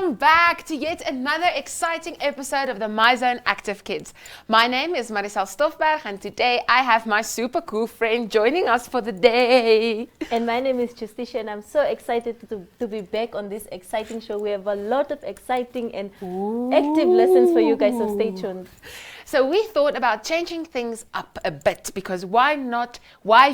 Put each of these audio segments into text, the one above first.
welcome back to yet another exciting episode of the My Zone Active Kids. My name is Marisel Stoffberg and today I have my super cool friend joining us for the day. And my name is Justicia and I'm so excited to be back on this exciting show. We have a lot of exciting and active lessons for you guys, so stay tuned. So we thought about changing things up a bit because why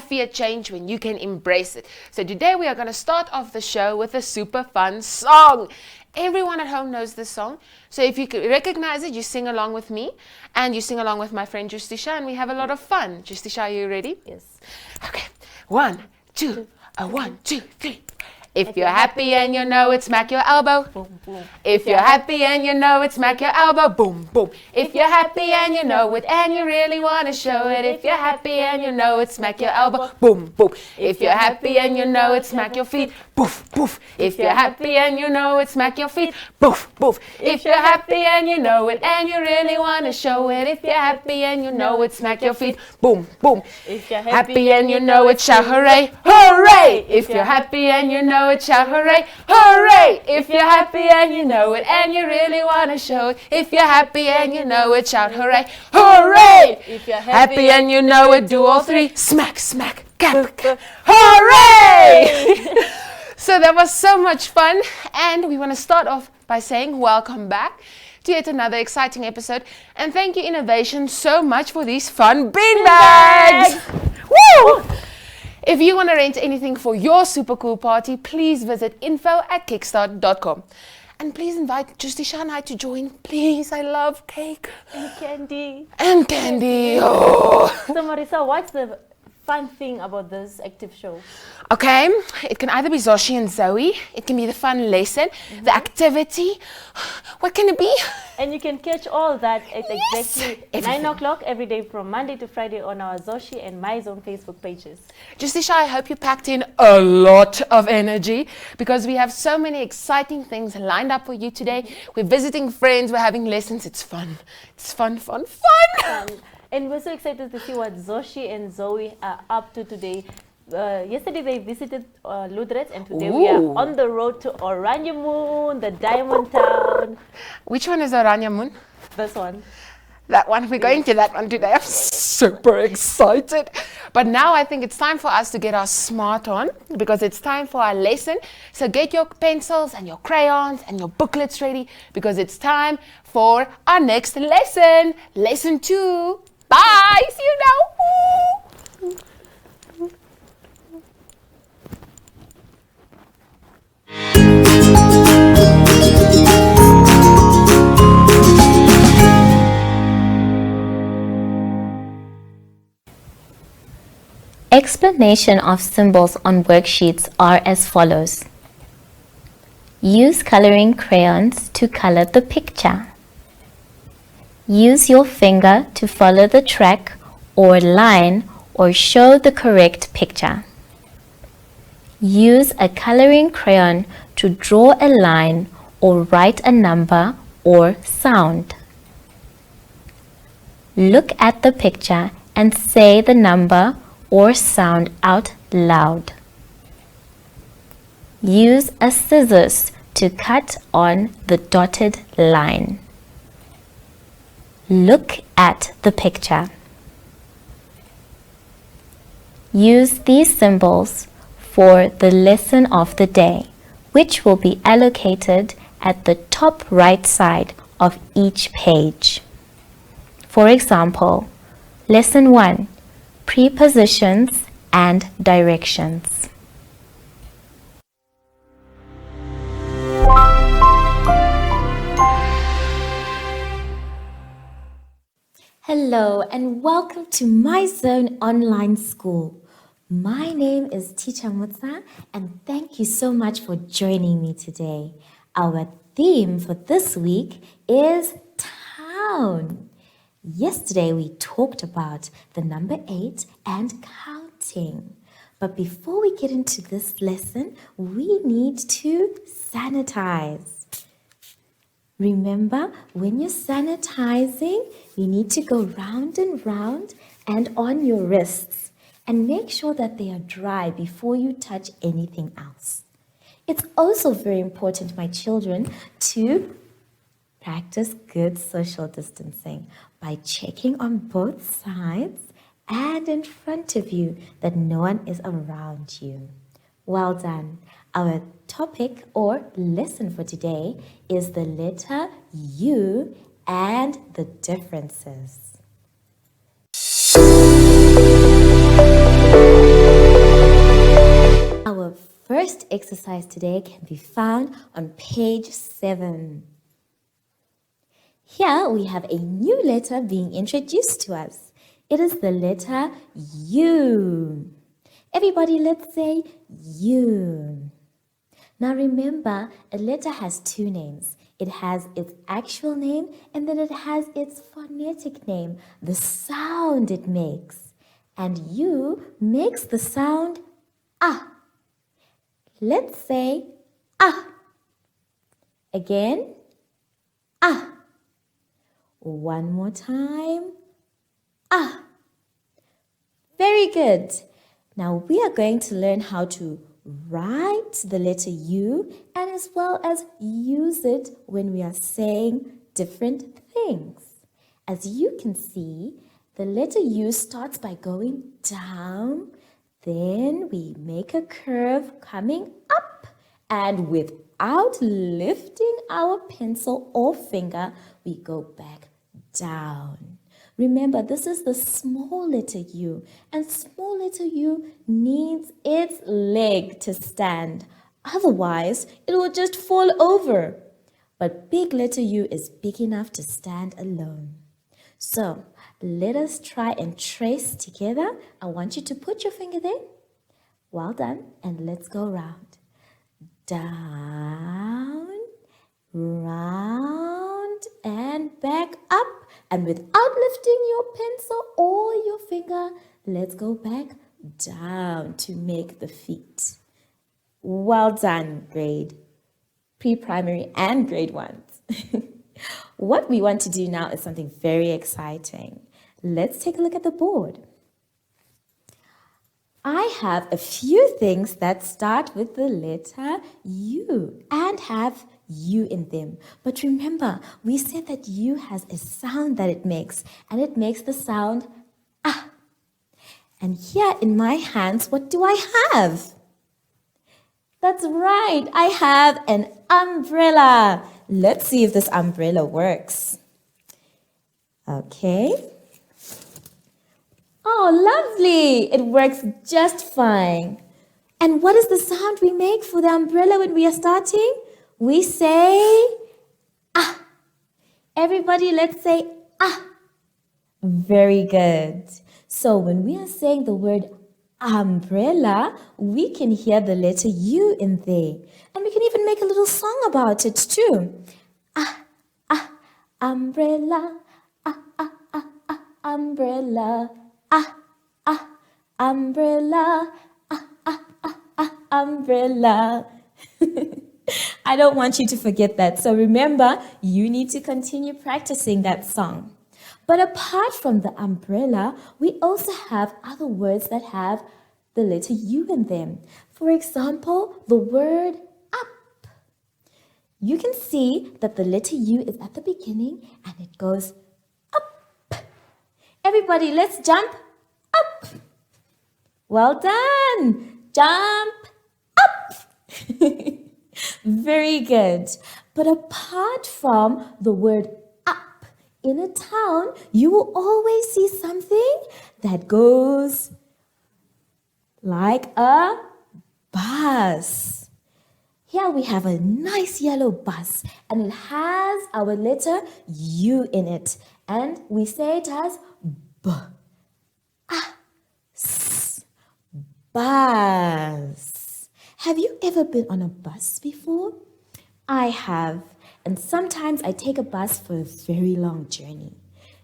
fear change when you can embrace it? So today we are going to start off the show with a super fun song. Everyone at home knows this song. So if you recognize it, you sing along with me and you sing along with my friend Justicia and we have a lot of fun. Justicia, are you ready? Yes. Okay. 1, 2, 1, 2, 3. If you're happy and you know it, smack your elbow. Boom, boom. If you're happy and you know it, smack your elbow. Boom, boom. If you're happy and you know it and you really want to show it. If you're happy and you know it, smack your elbow. Boom, boom. If you're happy and you know it, smack your feet. Poof, poof. If you're happy and you know it, smack your feet. Poof, poof. If you're happy and you know it and you really want to show it. If you're happy and you know it, smack your feet. Boom, boom. If you're Happy and you know it, shout hooray, hooray. If you're happy and you know it, shout hooray, hooray. If you're happy and you know it and you really want to show it. If you're happy and you know it, shout hooray, hooray. If you're Happy and you know it, do all three. Smack, smack, gap, gap. Hooray! So that was so much fun and we want to start off by saying welcome back to yet another exciting episode and thank you Innovation so much for these fun bean bags. Woo! If you want to rent anything for your super cool party, please visit info@kickstart.com. And please invite Justicia and I to join. Please, I love cake. And candy. And candy. Oh. So Marisa, what's the fun thing about this active show? Okay, it can either be Zoshy and Zoey, it can be the fun lesson, the activity. What can it be? And you can catch all that at exactly everything. 9 o'clock every day from Monday to Friday on our Zoshy and My Zone Facebook pages. Justicia, I hope you packed in a lot of energy because we have so many exciting things lined up for you today. We're visiting friends, we're having lessons. It's fun. It's fun, fun, fun. And we're so excited to see what Zoshy and Zoey are up to today. Yesterday they visited Ludret and today we are on the road to Oranjemund, the diamond town. Which one is Oranjemund? This one. That one. We're going to that one today. I'm super excited. But now I think it's time for us to get our smart on because it's time for our lesson. So get your pencils and your crayons and your booklets ready because it's time for our next lesson. Lesson 2. Bye. See you now. Explanation of symbols on worksheets are as follows. Use coloring crayons to color the picture. Use your finger to follow the track or line or show the correct picture. Use a coloring crayon to draw a line or write a number or sound. Look at the picture and say the number or sound out loud. Use a scissors to cut on the dotted line. Look at the picture. Use these symbols for the lesson of the day, which will be allocated at the top right side of each page. For example, Lesson 1, Prepositions and Directions. Hello and welcome to My Zone Online School. My name is Teacher Mutsa and thank you so much for joining me today. Our theme for this week is town. Yesterday we talked about the number 8 and counting. But before we get into this lesson, we need to sanitize. Remember, when you're sanitizing, you need to go round and on your wrists and make sure that they are dry before you touch anything else. It's also very important, my children, to practice good social distancing by checking on both sides and in front of you that no one is around you. Well done. Our topic or lesson for today is the letter U and the differences. Our first exercise today can be found on page 7. Here we have a new letter being introduced to us. It is the letter U. Everybody, let's say U. Now remember, a letter has two names. It has its actual name and then it has its phonetic name, the sound it makes. And U makes the sound ah. Let's say ah. Again, ah. One more time. Ah. Very good. Now we are going to learn how to write the letter U and as well as use it when we are saying different things. As you can see, the letter U starts by going down, then we make a curve coming up, and without lifting our pencil or finger, we go back down. Remember, this is the small letter U, and small letter U needs its leg to stand. Otherwise, it will just fall over. But big letter U is big enough to stand alone. So, let us try and trace together. I want you to put your finger there. Well done, and let's go round. Down, round, and back up. And without lifting your pencil or your finger, let's go back down to make the feet. Well done, grade pre-primary and grade 1s. What we want to do now is something very exciting. Let's take a look at the board. I have a few things that start with the letter U and have U in them. But remember, we said that U has a sound that it makes, and it makes the sound ah. And here in my hands, what do I have? That's right, I have an umbrella. Let's see if this umbrella works. Okay. Oh, lovely. It works just fine. And what is the sound we make for the umbrella when we are starting? We say ah. Everybody, let's say ah. Very good. So when we are saying the word umbrella, we can hear the letter U in there. And we can even make a little song about it too. Ah, ah, umbrella. Ah, ah, ah, ah, umbrella. Ah, ah, umbrella. Ah, ah, ah, ah, umbrella. I don't want you to forget that. So remember, you need to continue practicing that song. But apart from the umbrella, we also have other words that have the letter U in them. For example, the word up. You can see that the letter U is at the beginning and it goes up. Everybody, let's jump up. Well done. Jump up. Very good. But apart from the word up, in a town, you will always see something that goes like a bus. Here we have a nice yellow bus and it has our letter U in it. And we say it as B. Ah, S. Bus. Have you ever been on a bus before? I have. And sometimes I take a bus for a very long journey.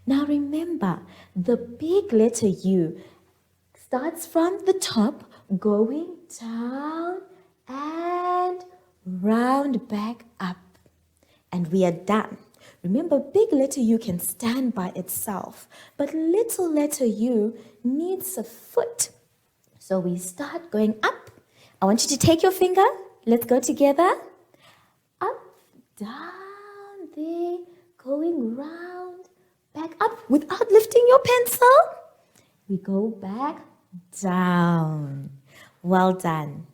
Now remember, the big letter U starts from the top, going down and round back up. And we are done. Remember, big letter U can stand by itself, but little letter U needs a foot. So we start going up. I want you to take your finger, Let's go together. Up, down, there, going round, back up without lifting your pencil. We go back, down. Well done.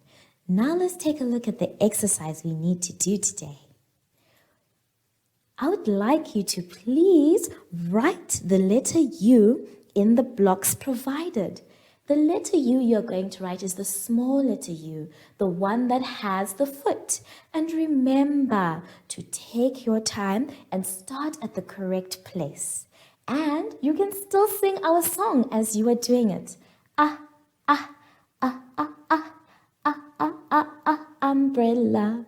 Now let's take a look at the exercise we need to do today. I would like you to please write the letter U in the blocks provided. The letter U you're going to write is the small letter U, the one that has the foot. And remember to take your time and start at the correct place. And you can still sing our song as you are doing it. Umbrella.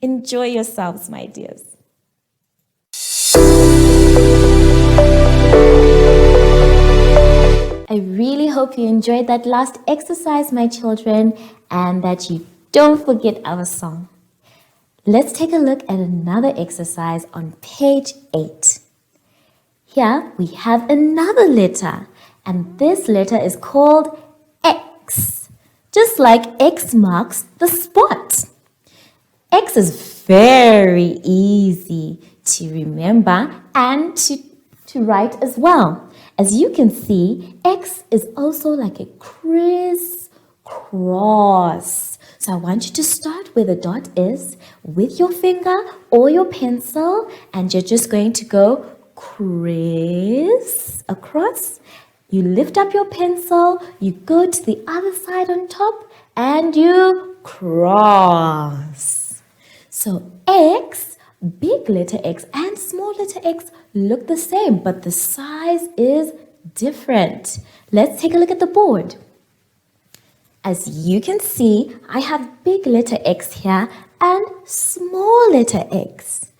Enjoy yourselves, my dears. I really hope you enjoyed that last exercise, my children, and that you don't forget our song. Let's take a look at another exercise on page 8. Here we have another letter, and this letter is called X, just like X marks the spot. X is very easy to remember and to write as well. As you can see, X is also like a crisscross. So I want you to start where the dot is with your finger or your pencil, and you're just going to go criss across. You lift up your pencil, you go to the other side on top, and you cross. So X, big letter X and small letter X look the same, but the size is different. Let's take a look at the board. As you can see, I have big letter X here and small letter X.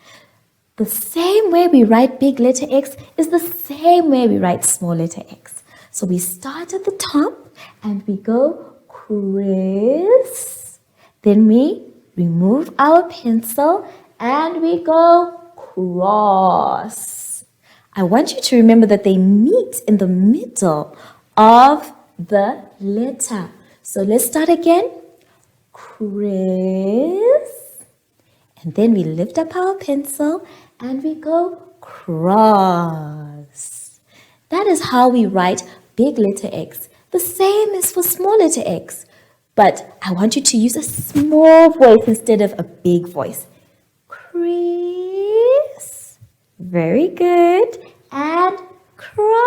The same way we write big letter X is the same way we write small letter X. So we start at the top and we go criss. Then we remove our pencil and we go cross. I want you to remember that they meet in the middle of the letter. So let's start again. Criss. And then we lift up our pencil and we go cross. That is how we write big letter X. The same as for small letter X. But I want you to use a small voice instead of a big voice. Criss. Very good. And cross.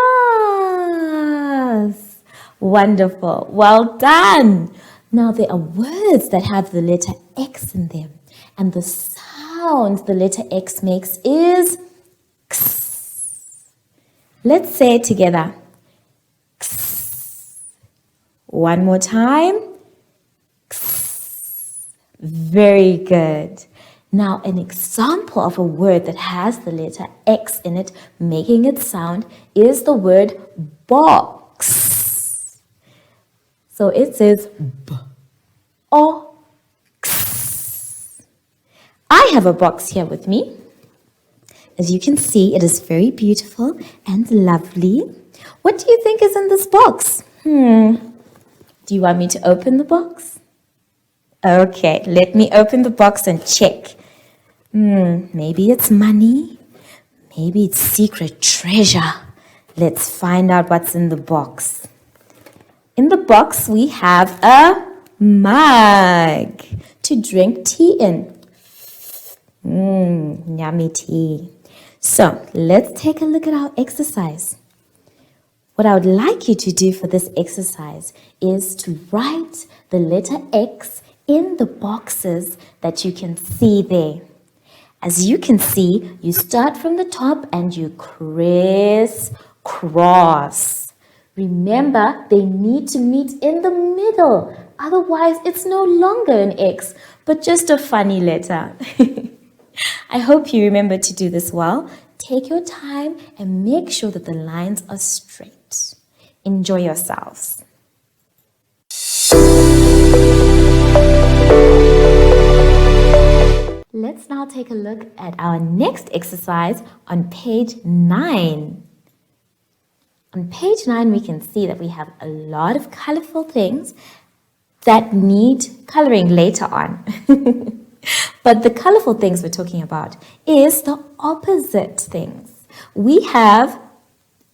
Wonderful. Well done. Now there are words that have the letter X in them. And the sound the letter X makes is X. Let's say it together. X. One more time. X. Very good. Now, an example of a word that has the letter X in it, making it sound, is the word box. So it says B-O-X. I have a box here with me. As you can see, it is very beautiful and lovely. What do you think is in this box? Do you want me to open the box? Okay, let me open the box and check. Maybe it's money. Maybe it's secret treasure. Let's find out what's in the box. In the box, we have a mug to drink tea in. Yummy tea. So, let's take a look at our exercise. What I would like you to do for this exercise is to write the letter X in the boxes that you can see there. As you can see, you start from the top and you crisscross. Remember, they need to meet in the middle. Otherwise, it's no longer an X, but just a funny letter. I hope you remember to do this well. Take your time and make sure that the lines are straight. Enjoy yourselves. Let's now take a look at our next exercise on page 9. On page 9, we can see that we have a lot of colorful things. that need coloring later on. But the colorful things we're talking about is the opposite things. We have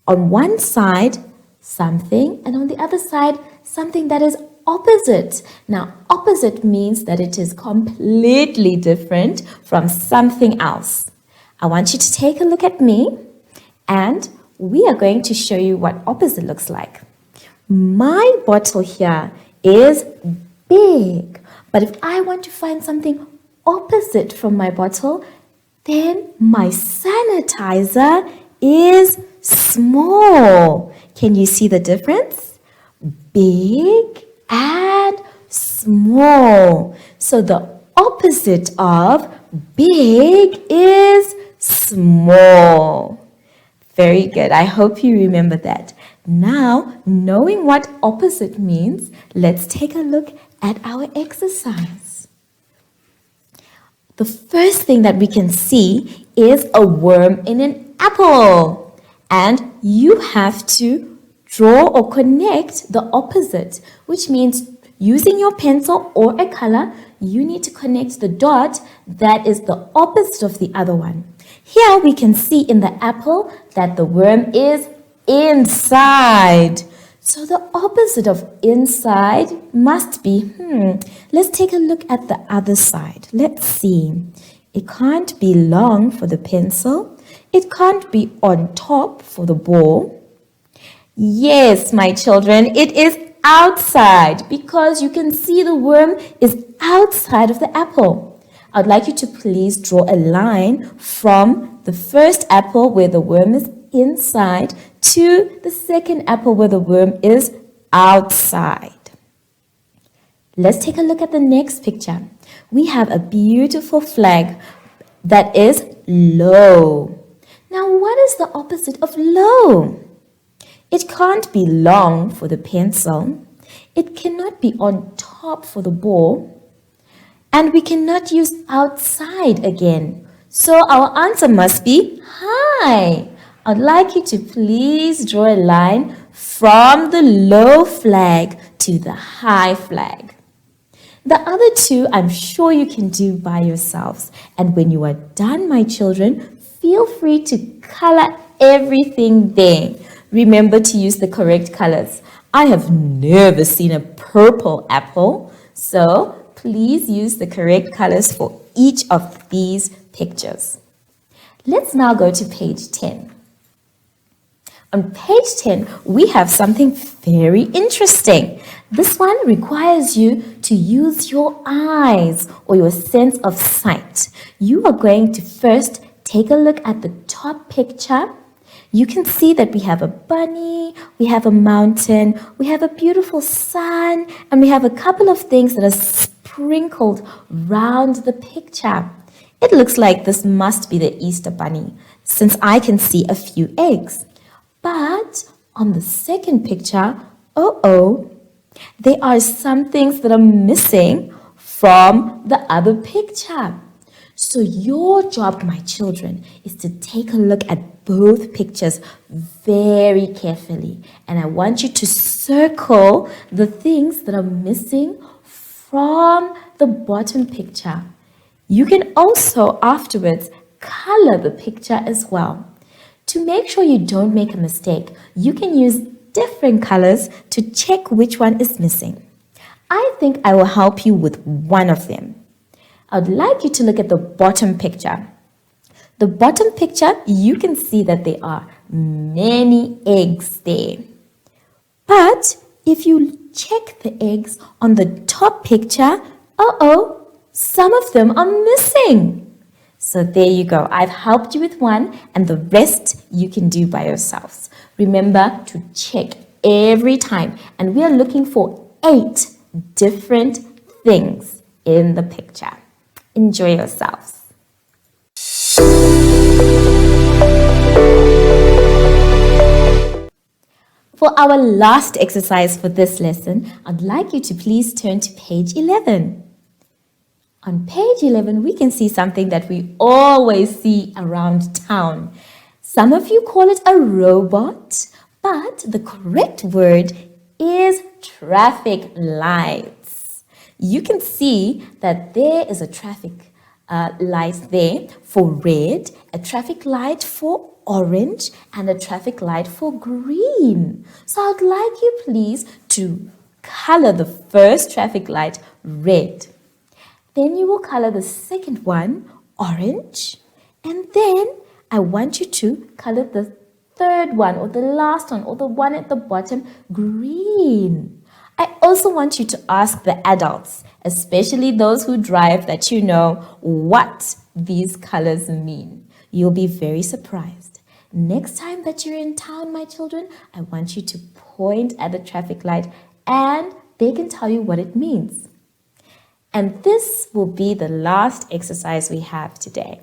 on one side something and on the other side something that is opposite. Now, opposite means that it is completely different from something else. I want you to take a look at me and we are going to show you what opposite looks like. My bottle here is big, but if I want to find something opposite from my bottle, then my sanitizer is small. Can you see the difference? Big and small. So the opposite of big is small. Very good. I hope you remember that. Now, knowing what opposite means, let's take a look at our exercise. The first thing that we can see is a worm in an apple. And you have to draw or connect the opposite, which means using your pencil or a color, you need to connect the dot that is the opposite of the other one. Here we can see in the apple that the worm is inside. So the opposite of inside must be, let's take a look at the other side. Let's see. It can't be long for the pencil. It can't be on top for the ball. Yes, my children, it is outside because you can see the worm is outside of the apple. I'd like you to please draw a line from the first apple where the worm is inside to the second apple where the worm is outside. Let's take a look at the next picture. We have a beautiful flag that is low. Now, what is the opposite of low? It can't be long for the pencil. It cannot be on top for the ball. And we cannot use outside again. So our answer must be high. I'd like you to please draw a line from the low flag to the high flag. The other two, I'm sure you can do by yourselves. And when you are done, my children, feel free to color everything there. Remember to use the correct colors. I have never seen a purple apple, so please use the correct colors for each of these pictures. Let's now go to page 10. On page 10, we have something very interesting. This one requires you to use your eyes or your sense of sight. You are going to first take a look at the top picture. You can see that we have a bunny, we have a mountain, we have a beautiful sun, and we have a couple of things that are sprinkled round the picture. It looks like this must be the Easter bunny, since I can see a few eggs. But on the second picture, there are some things that are missing from the other picture. So your job, my children, is to take a look at both pictures very carefully. And I want you to circle the things that are missing from the bottom picture. You can also afterwards color the picture as well. To make sure you don't make a mistake, you can use different colors to check which one is missing. I think I will help you with one of them. I'd like you to look at the bottom picture. The bottom picture, you can see that there are many eggs there. But if you check the eggs on the top picture, some of them are missing. So there you go. I've helped you with one, and the rest you can do by yourselves. Remember to check every time. And we are looking for 8 different things in the picture. Enjoy yourselves. For our last exercise for this lesson, I'd like you to please turn to page 11. On page 11, we can see something that we always see around town. Some of you call it a robot, but the correct word is traffic lights. You can see that there is a traffic light there for red, a traffic light for orange, and a traffic light for green. So I'd like you please to color the first traffic light red. Then you will color the second one orange. And then I want you to color the third one or the last one or the one at the bottom green. I also want you to ask the adults, especially those who drive, that you know what these colors mean. You'll be very surprised. Next time that you're in town, my children, I want you to point at the traffic light and they can tell you what it means. And this will be the last exercise we have today.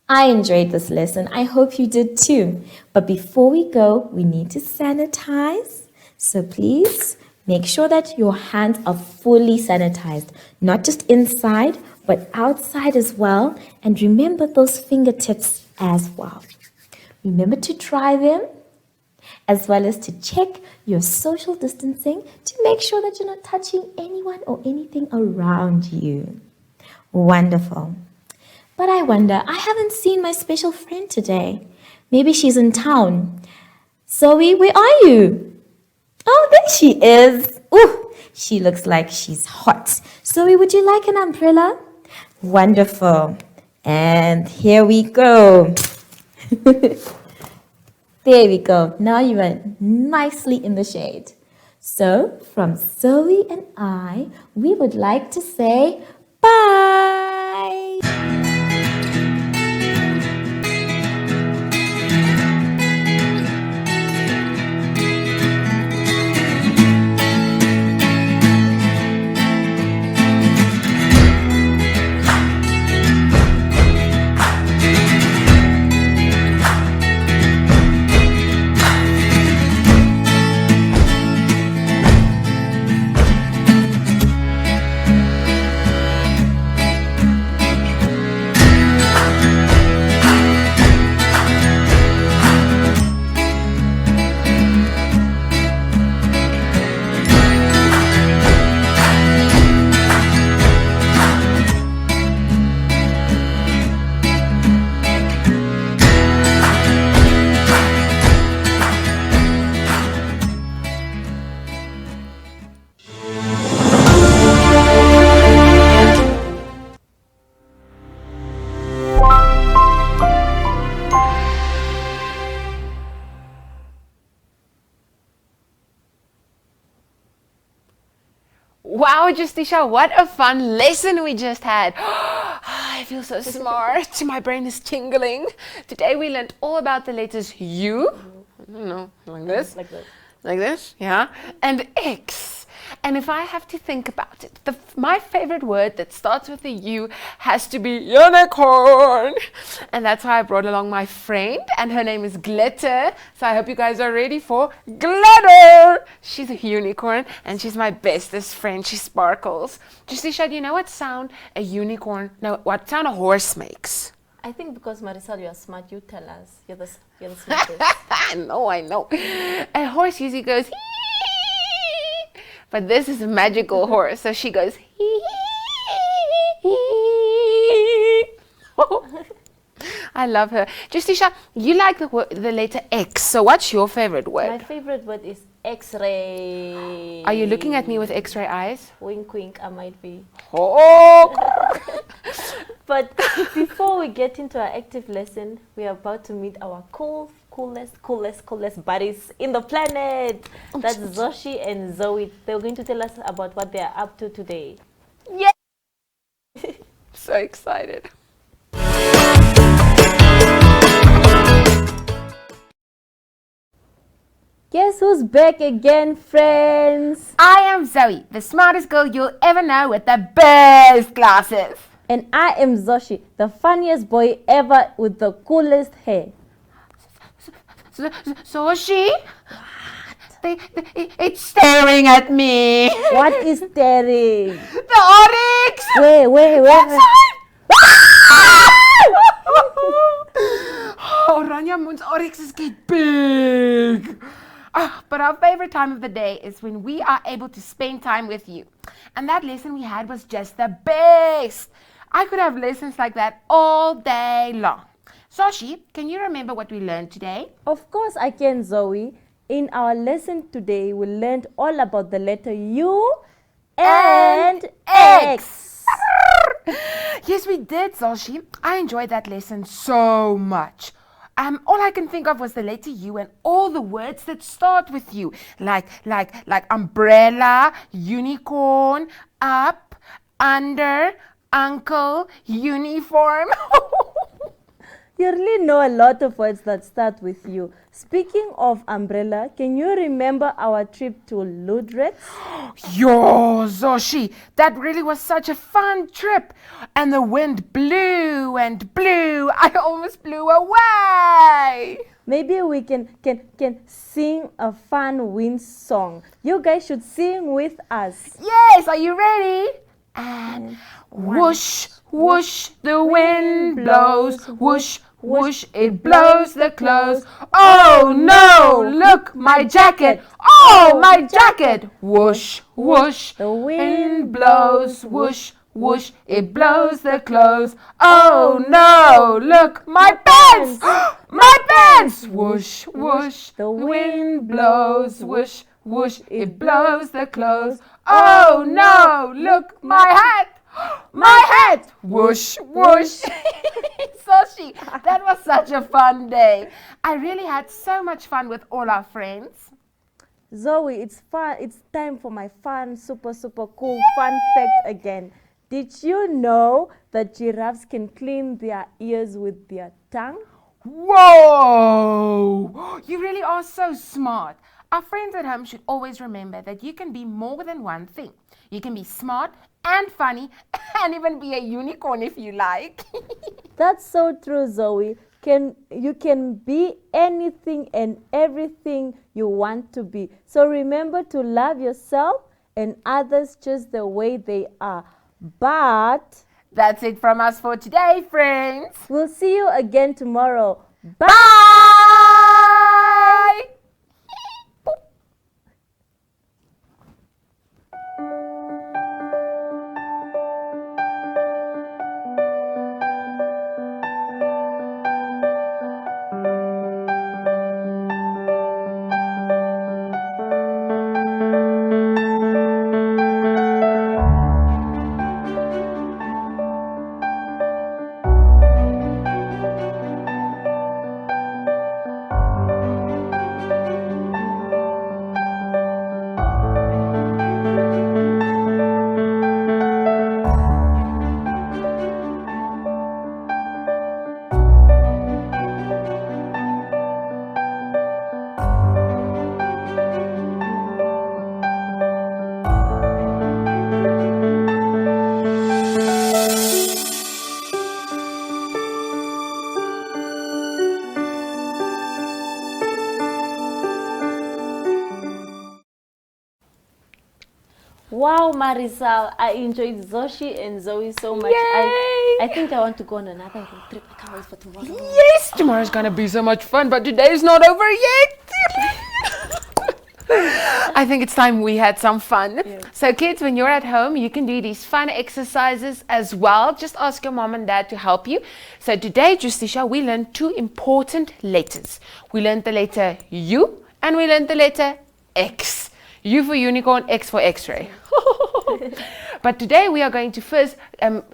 I enjoyed this lesson. I hope you did too. But before we go, we need to sanitize. So please make sure that your hands are fully sanitized, not just inside, but outside as well. And remember those fingertips as well. Remember to dry them, as well as to check your social distancing to make sure that you're not touching anyone or anything around you. Wonderful. But I wonder, I haven't seen my special friend today. Maybe she's in town. Zoe, where are you? Oh, there she is. Ooh, she looks like she's hot. Zoe, would you like an umbrella? Wonderful. And here we go. There we go. Now you are nicely in the shade. So, from Zoe and I, we would like to say bye. Wow, Justisha, what a fun lesson we just had. I feel so smart. My brain is tingling. Today we learned all about the letters U. I don't know, like this. Like this, yeah. And X. And if I have to think about it, my favorite word that starts with a U has to be unicorn. And that's why I brought along my friend, and her name is Glitter. So I hope you guys are ready for Glitter. She's a unicorn, and she's my bestest friend. She sparkles. Justisha, do you know what sound a unicorn, no, what sound a horse makes? I think because Marisol, you are smart, you tell us. You're the smartest. I know. A horse usually goes hee. But this is a magical horse, so she goes hee. I love her. Justisha, you like the letter X, so what's your favorite word? My favorite word is X-ray. Are you looking at me with X-ray eyes? Wink, wink, I might be. Oh! But before we get into our active lesson, we are about to meet our coolest buddies in the planet. That's Zoshy and Zoey. They're going to tell us about what they are up to today. Yeah! So excited. Guess who's back again, friends? I am Zoe, the smartest girl you'll ever know with the best glasses. And I am Zoshy, the funniest boy ever with the coolest hair. Zoshy? It's staring at me. What is staring? The oryx! Wait. Oh, Ranya Moon's oryxes get big. Oh, but our favorite time of the day is when we are able to spend time with you. And that lesson we had was just the best. I could have lessons like that all day long. Zoshy, can you remember what we learned today? Of course I can, Zoe. In our lesson today, we learned all about the letter U and X. Yes, we did, Zoshy. I enjoyed that lesson so much. All I can think of was the letter U and all the words that start with U, like umbrella, unicorn, up, under, uncle, uniform. You really know a lot of words that start with U. Speaking of umbrella, can you remember our trip to Ludrecht? Yo, Zoshy, that really was such a fun trip. And the wind blew and blew. I almost blew away. Maybe we can sing a fun wind song. You guys should sing with us. Yes, are you ready? And whoosh, whoosh, the wind blows. Whoosh, whoosh, it blows the clothes. Oh no, look, my jacket. Oh, my jacket. Whoosh, whoosh, The wind blows. Whoosh, whoosh, it blows the clothes. Oh no, look, my pants. My pants. Whoosh, whoosh, The wind blows. Whoosh, whoosh, it blows the clothes. Oh no, look, my hat. My hat! Whoosh, whoosh. Zoshy, that was such a fun day. I really had so much fun with all our friends. Zoe, it's fun. It's time for my fun, super cool fun fact again. Did you know that giraffes can clean their ears with their tongue? Whoa! You really are so smart. Our friends at home should always remember that you can be more than one thing. You can be smart and funny and even be a unicorn if you like. That's so true, Zoe. You can be anything and everything you want to be. So remember to love yourself and others just the way they are. But that's it from us for today, friends. We'll see you again tomorrow. Bye! Bye! Wow, Marisal, I enjoyed Zoshy and Zoe so much. I think I want to go on another road trip. I can't wait for tomorrow. Yes, tomorrow's gonna be so much fun, but today's not over yet. I think it's time we had some fun. Yes. So kids, when you're at home, you can do these fun exercises as well. Just ask your mom and dad to help you. So today, Justisha, we learned two important letters. We learned the letter U and we learned the letter X. U for unicorn, X for X-ray. But today we are going to first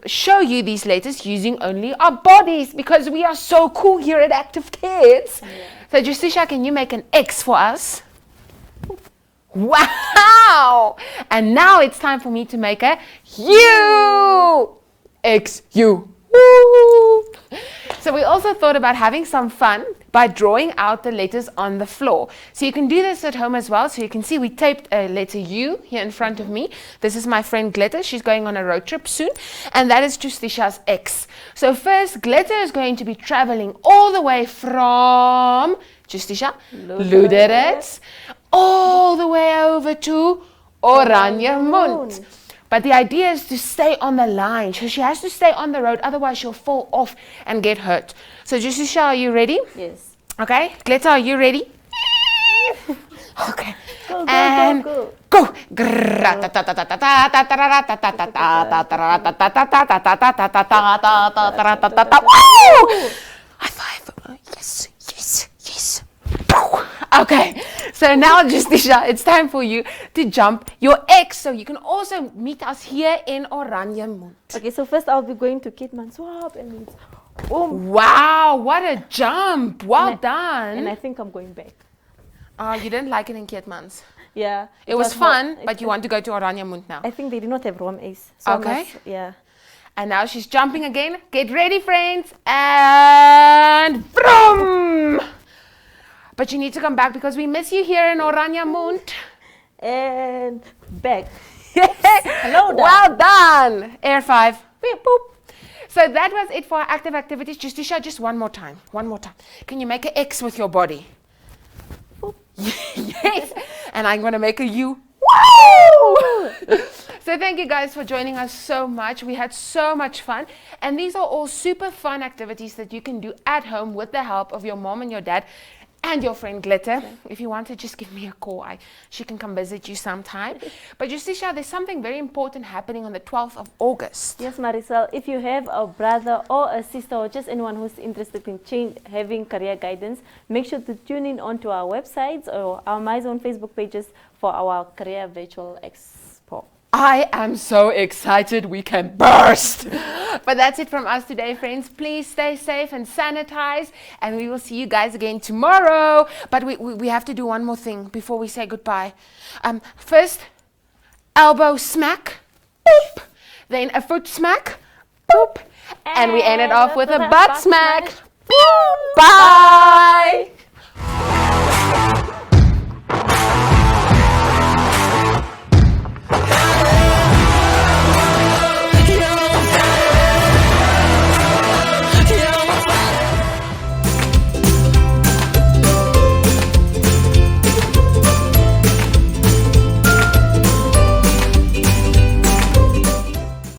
show you these letters using only our bodies because we are so cool here at Active Kids. Yeah. So Justisha, can you make an X for us? Wow! And now it's time for me to make a U! X-U. Woo! So we also thought about having some fun by drawing out the letters on the floor. So you can do this at home as well. So you can see we taped a letter U here in front of me. This is my friend Glitter. She's going on a road trip soon. And that is Justisha's X. So first, Glitter is going to be traveling all the way from Justisha, Ludrecht, all the way over to Oranjemund. But the idea is to stay on the line. So she has to stay on the road, otherwise she'll fall off and get hurt. So Justisha, are you ready? Yes. Okay. Glitter, are you ready? Okay. Go, go, And go, go. High five. Yes, yes, yes. Okay, so now Justisha, it's time for you to jump your X. So you can also meet us here in Oranjemund. Okay, so first I'll be going to Kitman Swap and boom. Wow, what a jump. Well done. And I think I'm going back. You didn't like it in Kietmans. Yeah. It was hot. fun, but you want to go to Oranjemund now. I think they did not have Rom Ace. So Okay. Yeah. And now she's jumping again. Get ready, friends. And vroom! But you need to come back because we miss you here in Oranjemund. And back. Hello, well done. Air 5. Beep, boop. So that was it for our active activities. Justisha, just one more time. One more time. Can you make an X with your body? Yes. And I'm going to make a U. Woo! So thank you guys for joining us so much. We had so much fun. And these are all super fun activities that you can do at home with the help of your mom and your dad and your friend Glitter. If you want to, just give me a call. She can come visit you sometime. But Justisha, there's something very important happening on the 12th of August. Yes, Marisol, if you have a brother or a sister or just anyone who's interested in having career guidance, make sure to tune in onto our websites or our MyZone Facebook pages for our Career Virtual Expo. I am so excited we can burst. But that's it from us today, friends. Please stay safe and sanitize, and we will see you guys again tomorrow. But we have to do one more thing before we say goodbye. First, elbow smack, boop. Then a foot smack, boop. And we end it off with a butt smack. Bye.